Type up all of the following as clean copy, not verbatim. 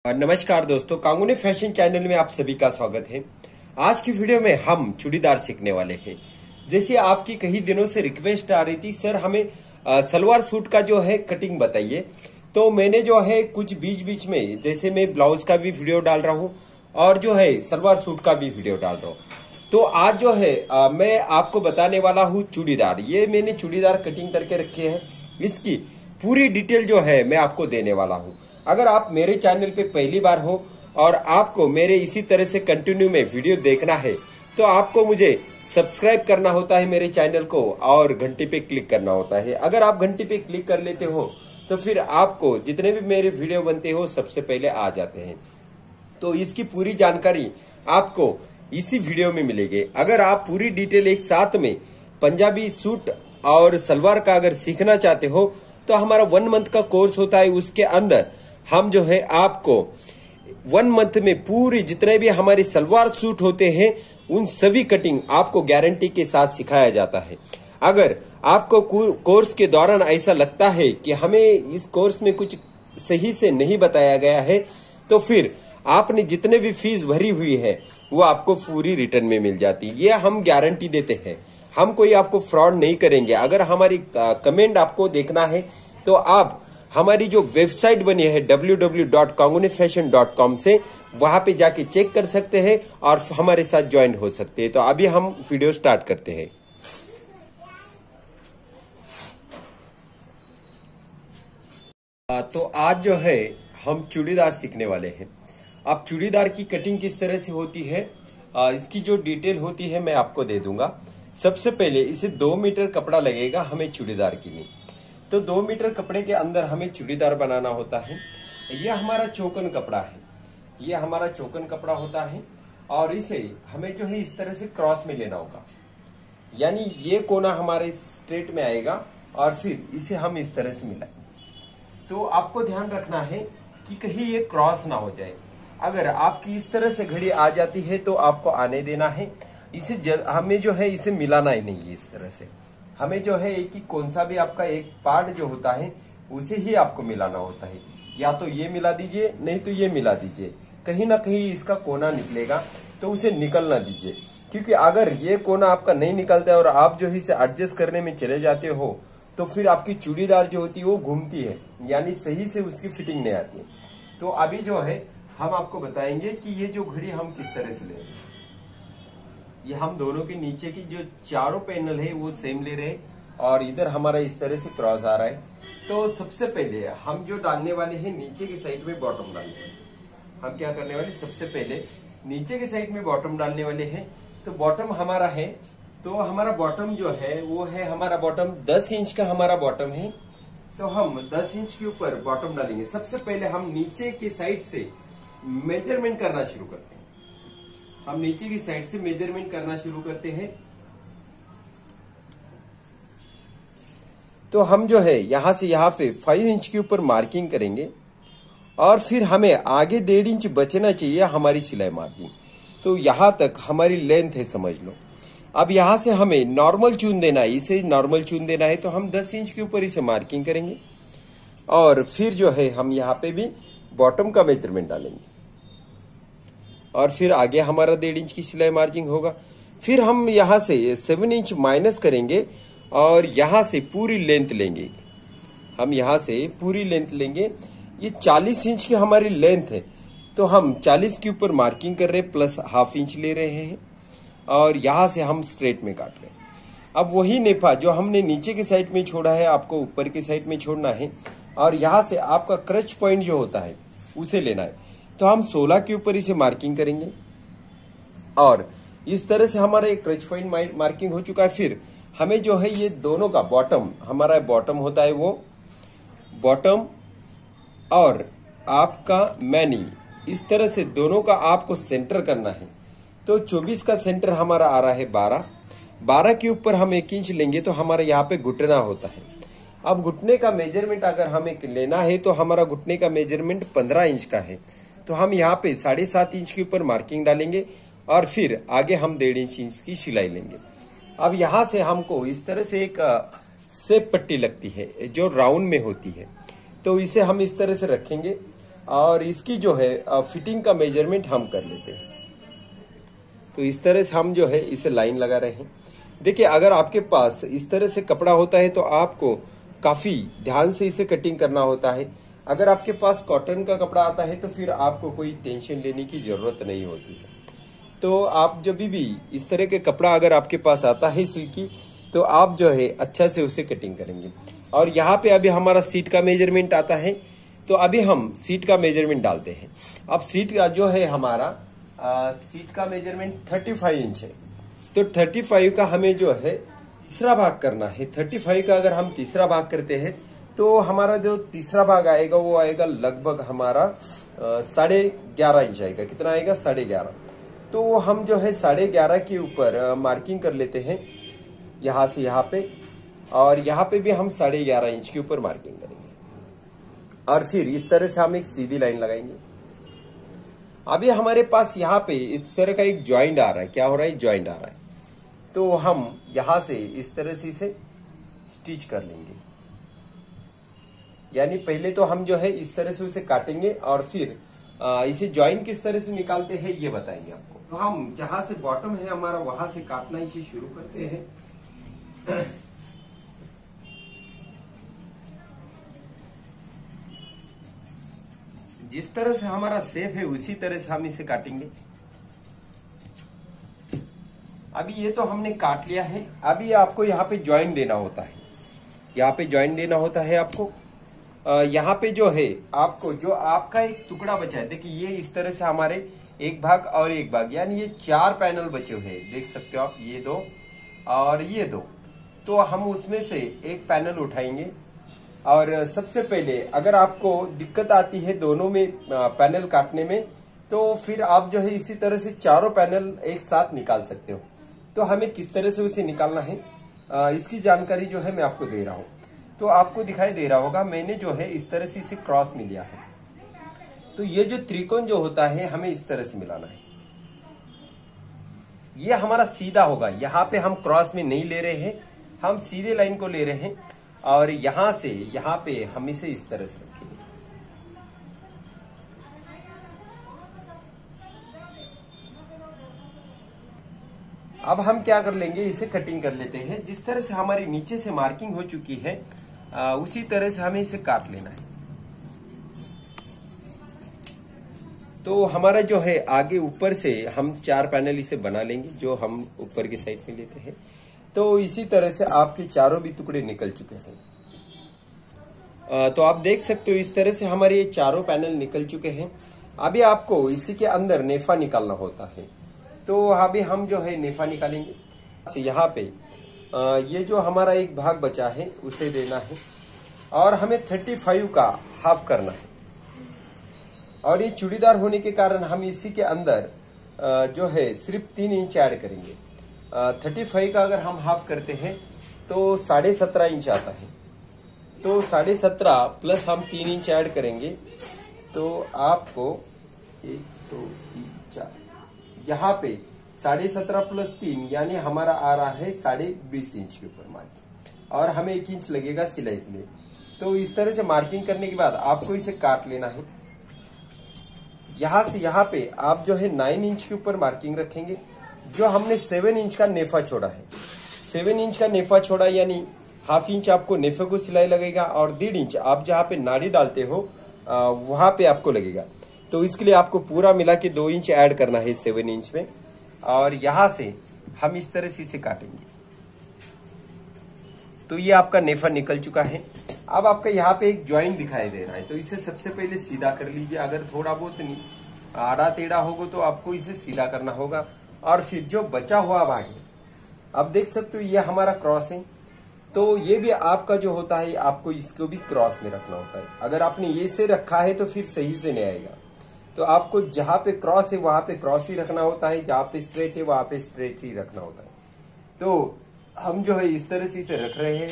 नमस्कार दोस्तों, कांगुने fashion channel में आप सभी का स्वागत है। आज की वीडियो में हम चूड़ीदार सीखने वाले हैं। जैसे आपकी कई दिनों से रिक्वेस्ट आ रही थी, सर हमें सलवार सूट का जो है कटिंग बताइए। तो मैंने जो है कुछ बीच बीच में, जैसे मैं ब्लाउज का भी वीडियो डाल रहा हूँ और जो है सलवार सूट का भी वीडियो डाल रहा हूँ। तो आज जो है मैं आपको बताने वाला हूँ चूड़ीदार। ये मैंने चूड़ीदार कटिंग करके रखे हैं, इसकी पूरी डिटेल जो है मैं आपको देने वाला हूँ। अगर आप मेरे चैनल पे पहली बार हो और आपको मेरे इसी तरह से कंटिन्यू में वीडियो देखना है तो आपको मुझे सब्सक्राइब करना होता है मेरे चैनल को और घंटी पे क्लिक करना होता है। अगर आप घंटी पे क्लिक कर लेते हो तो फिर आपको जितने भी मेरे वीडियो बनते हो सबसे पहले आ जाते हैं। तो इसकी पूरी जानकारी आपको इसी वीडियो में मिलेगी। अगर आप पूरी डिटेल एक साथ में पंजाबी सूट और सलवार का अगर सीखना चाहते हो तो हमारा 1 मंथ का कोर्स होता है। उसके अंदर हम जो है आपको 1 मंथ में पूरी जितने भी हमारे सलवार सूट होते हैं उन सभी कटिंग आपको गारंटी के साथ सिखाया जाता है। अगर आपको कोर्स के दौरान ऐसा लगता है कि हमें इस कोर्स में कुछ सही से नहीं बताया गया है तो फिर आपने जितने भी फीस भरी हुई है वो आपको पूरी रिटर्न में मिल जाती है। ये हम गारंटी देते हैं, हम कोई आपको फ्रॉड नहीं करेंगे। अगर हमारी कमेंट आपको देखना है तो आप हमारी जो वेबसाइट बनी है www.kangunefashion.com से वहां पे जाके चेक कर सकते हैं और हमारे साथ ज्वाइन हो सकते हैं। तो अभी हम वीडियो स्टार्ट करते हैं। तो आज जो है हम चूड़ीदार सीखने वाले हैं। अब चूड़ीदार की कटिंग किस तरह से होती है इसकी जो डिटेल होती है मैं आपको दे दूंगा। सबसे पहले इसे 2 मीटर कपड़ा लगेगा हमें चूड़ीदार के लिए। तो 2 मीटर कपड़े के अंदर हमें चूड़ीदार बनाना होता है। यह हमारा चौकन कपड़ा है, यह हमारा चौकन कपड़ा होता है और इसे हमें जो है इस तरह से क्रॉस में लेना होगा, यानी ये कोना हमारे स्ट्रेट में आएगा और फिर इसे हम इस तरह से मिलाएंगे। तो आपको ध्यान रखना है कि कहीं ये क्रॉस ना हो जाए। अगर आपकी इस तरह से घड़ी आ जाती है तो आपको आने देना है। इसे हमें जो है इसे मिलाना ही नहीं है। इस तरह से हमें जो है एक ही कौन सा भी आपका एक पार्ट जो होता है उसे ही आपको मिलाना होता है। या तो ये मिला दीजिए, नहीं तो ये मिला दीजिए। कहीं ना कहीं इसका कोना निकलेगा तो उसे निकलना दीजिए, क्योंकि अगर ये कोना आपका नहीं निकलता है और आप जो इसे एडजस्ट करने में चले जाते हो तो फिर आपकी चूड़ीदार जो होती है वो घूमती है, यानी सही से उसकी फिटिंग नहीं आती है। तो अभी जो है हम आपको बताएंगे कि ये जो घड़ी हम किस तरह से ले रहे हैं। ये हम दोनों के नीचे की जो चारों पैनल है वो सेम ले रहे हैं और इधर हमारा इस तरह से क्रॉस आ रहा है। तो सबसे पहले हम जो डालने वाले हैं नीचे की साइड में बॉटम डालने वाले। हम क्या करने वाले, सबसे पहले नीचे की साइड में बॉटम डालने वाले हैं। तो बॉटम हमारा है, तो हमारा बॉटम जो है वो है, हमारा बॉटम 10 इंच का हमारा बॉटम है। तो हम 10 इंच के ऊपर बॉटम डालेंगे। सबसे पहले हम नीचे की साइड से मेजरमेंट करना शुरू करते हैं। हम नीचे की साइड से मेजरमेंट करना शुरू करते हैं। तो हम जो है यहां से यहां पे 5 इंच के ऊपर मार्किंग करेंगे और फिर हमें आगे 1.5 इंच बचना चाहिए हमारी सिलाई मार्जिन। तो यहां तक हमारी लेंथ है, समझ लो। अब यहां से हमें नॉर्मल चून देना है, इसे नॉर्मल चून देना है। तो हम 10 इंच के ऊपर इसे मार्किंग करेंगे और फिर जो है हम यहाँ पे भी बॉटम का मेजरमेंट डालेंगे और फिर आगे हमारा 1.5 इंच की सिलाई मार्जिन होगा। फिर हम यहां से 7 इंच माइनस करेंगे और यहां से पूरी लेंथ लेंगे। हम यहां से पूरी लेंथ लेंगे। ये 40 इंच की हमारी लेंथ है, तो हम 40 के ऊपर मार्किंग कर रहे हैं, प्लस ½ इंच ले रहे हैं और यहां से हम स्ट्रेट में काट रहे हैं। अब वही नेफा जो हमने नीचे की साइड में छोड़ा है आपको ऊपर की साइड में छोड़ना है और यहां से आपका क्रच पॉइंट जो होता है उसे लेना है। तो हम 16 के ऊपर इसे मार्किंग करेंगे और इस तरह से हमारा एक क्रच पॉइंट मार्किंग हो चुका है। फिर हमें जो है ये दोनों का बॉटम, हमारा बॉटम होता है वो बॉटम और आपका मैनी, इस तरह से दोनों का आपको सेंटर करना है। तो 24 का सेंटर हमारा आ रहा है 12 के ऊपर हम 1 इंच लेंगे तो हमारा यहाँ पे घुटना होता है। अब घुटने का मेजरमेंट अगर हमें लेना है तो हमारा घुटने का मेजरमेंट 15 इंच का है। तो हम यहाँ पे 7.5 इंच के ऊपर मार्किंग डालेंगे और फिर आगे हम 1.5 इंच की सिलाई लेंगे। अब यहाँ से हमको इस तरह से एक सेप पट्टी लगती है जो राउंड में होती है। तो इसे हम इस तरह से रखेंगे और इसकी जो है फिटिंग का मेजरमेंट हम कर लेते हैं। तो इस तरह से हम जो है इसे लाइन लगा रहे हैं। देखिए, अगर आपके पास इस तरह से कपड़ा होता है तो आपको काफी ध्यान से इसे कटिंग करना होता है। अगर आपके पास कॉटन का कपड़ा आता है तो फिर आपको कोई टेंशन लेने की जरूरत नहीं होती है। तो आप जब भी इस तरह के कपड़ा अगर आपके पास आता है सिल्की, तो आप जो है अच्छा से उसे कटिंग करेंगे। और यहाँ पे अभी हमारा सीट का मेजरमेंट आता है, तो अभी हम सीट का मेजरमेंट डालते हैं। अब सीट का जो है हमारा सीट का मेजरमेंट 35 इंच है। तो 35 का हमें जो है तीसरा भाग करना है। 35 का अगर हम तीसरा भाग करते हैं तो हमारा जो तीसरा भाग आएगा वो आएगा लगभग हमारा 11.5 इंच आएगा। कितना आएगा? 11.5। तो हम जो है 11.5 के ऊपर मार्किंग कर लेते हैं, यहां से यहाँ पे, और यहाँ पे भी हम 11.5 इंच के ऊपर मार्किंग करेंगे। और फिर इस तरह से हम एक सीधी लाइन लगाएंगे। अभी हमारे पास यहाँ पे इस तरह का एक ज्वाइंट आ रहा है। क्या हो रहा है? ज्वाइंट आ रहा है। तो हम यहां से इस तरह से इसे स्टिच कर लेंगे। यानी पहले तो हम जो है इस तरह से उसे काटेंगे और फिर इसे ज्वाइंट किस तरह से निकालते हैं ये बताएंगे आपको। तो हम जहां से बॉटम है हमारा वहां से काटना इसे शुरू करते हैं। जिस तरह से हमारा शेप है उसी तरह से हम इसे काटेंगे। अभी ये तो हमने काट लिया है। अभी आपको यहाँ पे ज्वाइंट देना होता है। यहाँ पे ज्वाइंट देना होता है आपको। यहाँ पे जो है आपको जो आपका एक टुकड़ा बचा है, देखिए ये इस तरह से हमारे एक भाग और एक भाग, यानी ये 4 पैनल बचे हुए हैं। देख सकते हो आप, ये 2 और ये 2। तो हम उसमें से एक पैनल उठाएंगे। और सबसे पहले अगर आपको दिक्कत आती है दोनों में पैनल काटने में, तो फिर आप जो है इसी तरह से चारों पैनल एक साथ निकाल सकते हो। तो हमें किस तरह से उसे निकालना है इसकी जानकारी जो है मैं आपको दे रहा हूं। तो आपको दिखाई दे रहा होगा, मैंने जो है इस तरह से इसे क्रॉस में लिया है। तो ये जो त्रिकोण जो होता है हमें इस तरह से मिलाना है। ये हमारा सीधा होगा। यहाँ पे हम क्रॉस में नहीं ले रहे हैं, हम सीधे लाइन को ले रहे हैं। और यहां से यहां पे हम इसे इस तरह से रखेंगे। अब हम क्या कर लेंगे, इसे कटिंग कर लेते हैं। जिस तरह से हमारी नीचे से मार्किंग हो चुकी है उसी तरह से हमें इसे काट लेना है। तो हमारा जो है आगे ऊपर से हम 4 पैनल इसे बना लेंगे, जो हम ऊपर की साइड में लेते हैं। तो इसी तरह से आपके चारों भी टुकड़े निकल चुके हैं। तो आप देख सकते हो इस तरह से हमारे ये चारों पैनल निकल चुके हैं। अभी आपको इसी के अंदर नेफा निकालना होता है। तो अभी हम जो है नेफा निकालेंगे। यहाँ पे ये जो हमारा एक भाग बचा है उसे देना है और हमें 35 का हाफ करना है। और ये चूड़ीदार होने के कारण हम इसी के अंदर जो है सिर्फ 3 इंच ऐड करेंगे। 35 का अगर हम हाफ करते हैं तो 17.5 इंच आता है। तो 17.5 प्लस हम 3 इंच ऐड करेंगे तो आपको 1 2 3 4 यहाँ पे 17.5 प्लस 3 यानी हमारा आ रहा है 20.5 इंच के ऊपर मार्किंग। और हमें 1 इंच लगेगा सिलाई के लिए। तो इस तरह से मार्किंग करने के बाद आपको इसे काट लेना है। यहां से यहाँ पे आप जो है 9 इंच के ऊपर मार्किंग रखेंगे। जो हमने 7 इंच का नेफा छोड़ा है, 7 इंच का नेफा छोड़ा यानी हाफ इंच आपको नेफे को सिलाई लगेगा और 1.5 इंच आप जहाँ पे नाड़ी डालते हो वहां पे आपको लगेगा। तो इसके लिए आपको पूरा मिला के 2 इंच ऐड करना है 7 इंच में। और यहां से हम इस तरह से इसे काटेंगे। तो ये आपका नेफा निकल चुका है। अब आपका यहाँ पे एक ज्वाइंट दिखाई दे रहा है, तो इसे सबसे पहले सीधा कर लीजिए। अगर थोड़ा बहुत नहीं आड़ा टेढ़ा होगा तो आपको इसे सीधा करना होगा। और फिर जो बचा हुआ भाग है, अब देख सकते हो ये हमारा क्रॉस है। तो ये भी आपका जो होता है आपको इसको भी क्रॉस में रखना होता है। अगर आपने ये से रखा है तो फिर सही से नहीं आएगा। तो आपको जहां पे क्रॉस है वहां पे क्रॉस ही रखना होता है, जहां पे स्ट्रेट है वहां पे स्ट्रेट ही रखना होता है। तो हम जो है इस तरह से इसे रख रहे हैं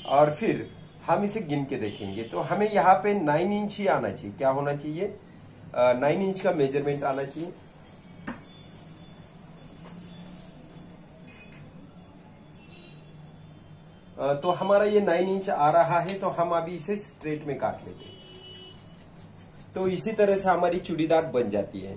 और फिर हम इसे गिन के देखेंगे। तो हमें यहाँ पे 9 इंच ही आना चाहिए। क्या होना चाहिए? 9 इंच का मेजरमेंट आना चाहिए। तो हमारा ये 9 इंच आ रहा है। तो हम अभी इसे स्ट्रेट में काट लेते हैं। तो इसी तरह से हमारी चूड़ीदार बन जाती है।